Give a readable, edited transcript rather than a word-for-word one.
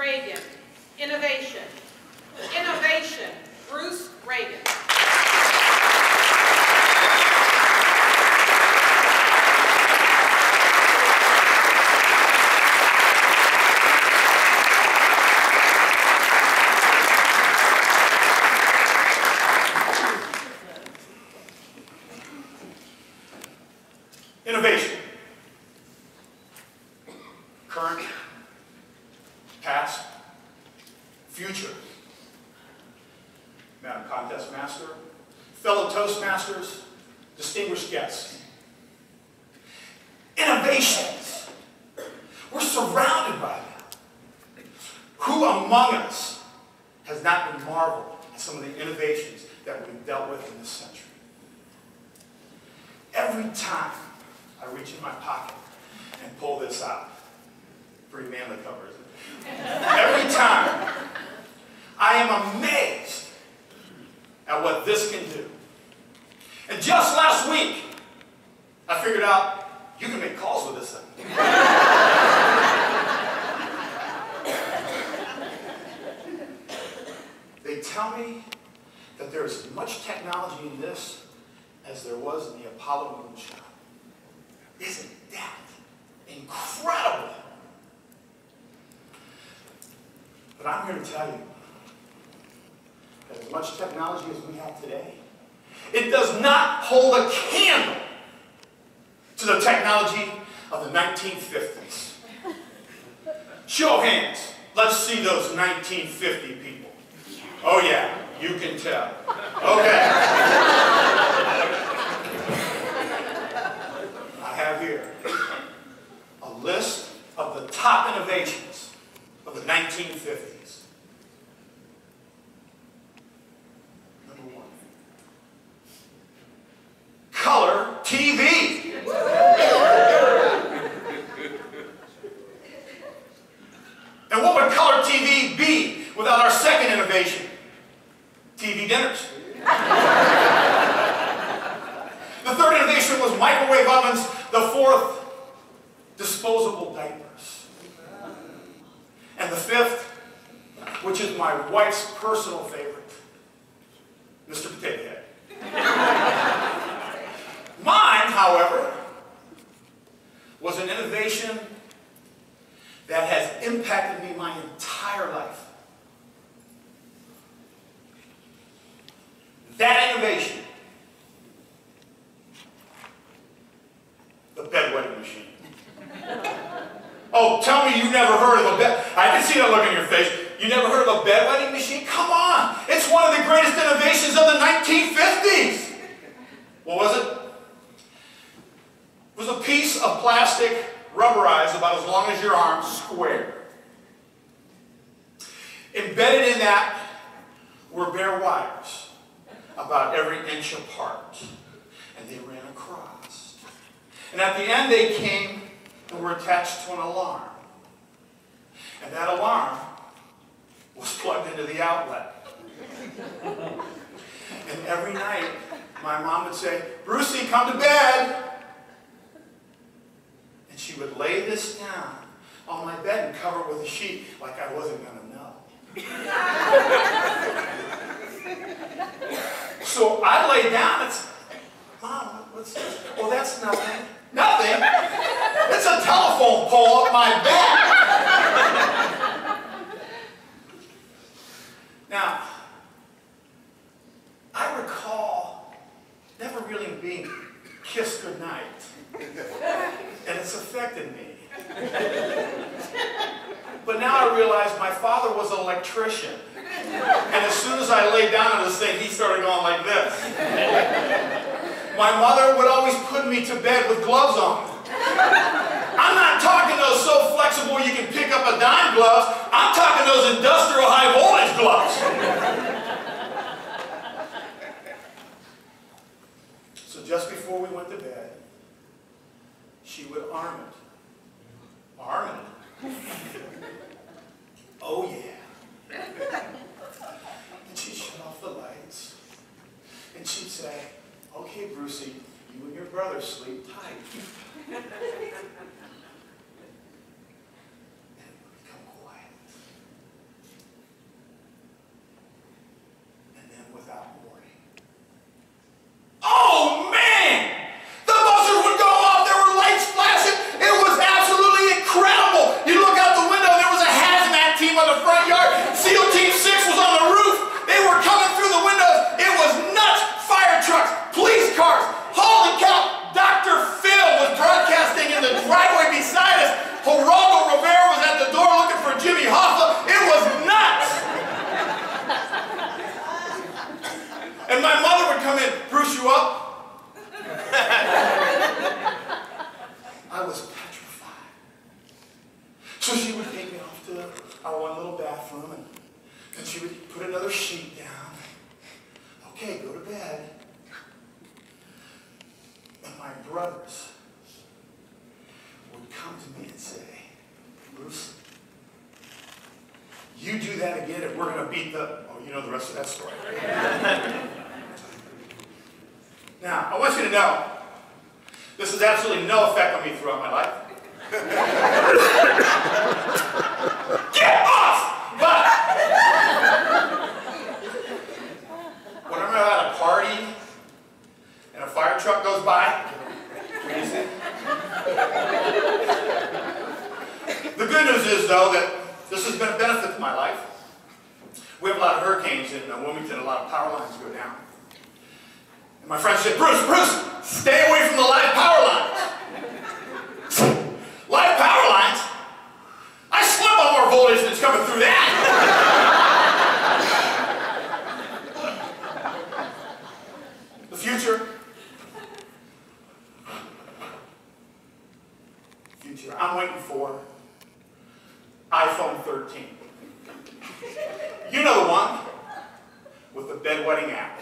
Reagan. Innovation. Innovation. Bruce Reagan. Innovation. Current, past, future. Madam Contest Master, fellow Toastmasters, distinguished guests. Innovations. We're surrounded by them. Who among us has not been marveled at some of the innovations that we've dealt with in this century? Every time I reach in my pocket and pull this out, pretty manly cover, isn't it? Every time I am amazed at what this can do. And just last week, I figured out you can make calls with this thing. They tell me that there is as much technology in this as there was in the Apollo moonshot. Isn't that incredible? But I'm here to tell you that as much technology as we have today, it does not hold a candle to the technology of the 1950s. Show of hands. Let's see those 1950 people. Oh yeah, you can tell. Okay. I have here a list of the top innovations of the 1950s. Number 1. Color TV. And what would color TV be without our second innovation? TV dinners. The third innovation was microwave ovens. The fourth, disposable diapers. And the fifth, which is my wife's personal favorite, Mr. Potato Head. Mine, however, was an innovation that has impacted me my entire life. That innovation, the bedwetting machine. Oh, tell me you never heard of a bed. I can see that look in your face. You never heard of a bedwetting machine? Come on! It's one of the greatest innovations of the 1950s. What was it? It was a piece of plastic, rubberized about as long as your arm, square. Embedded in that were bare wires, about every inch apart, and they ran across. And at the end they came and were attached to an alarm. And that alarm was plugged into the outlet. And every night my mom would say, "Brucey, come to bed." And she would lay this down on my bed and cover it with a sheet like I wasn't going to know. So I lay down and said, "Mom, what's this?" "Oh, that's nothing." "Nothing? It's a telephone pole up my back." Now, I recall never really being kissed goodnight. And it's affected me. But now I realize my father was an electrician. And as soon as I lay down on this thing, he started going like this. My mother would always put me to bed with gloves on. I'm not talking those so flexible you can pick up a dime gloves. I'm talking those industrial high voltage gloves. So just before we went to bed, she would arm it. Arm it? Oh yeah. And she'd shut off the lights. And she'd say, "Okay, Brucey, you and your brother sleep tight." And it would become quiet. So she would take me off to our one little bathroom, and then she would put another sheet down. Okay, go to bed. And my brothers would come to me and say, Bruce, you do that again and we're going to beat the... Oh, you know the rest of that story. Now, I want you to know, this has absolutely no effect on me throughout my life. Get off! But whenever I'm at a party and a fire truck goes by, what do you say? The good news is, though, that this has been a benefit to my life. We have a lot of hurricanes in Wilmington, a lot of power lines go down. And my friend said, Bruce, stay away from the live power lines. Live power lines? I slip on more voltage that's coming through that. The future I'm waiting for iPhone 13. You know the one with the bedwetting app.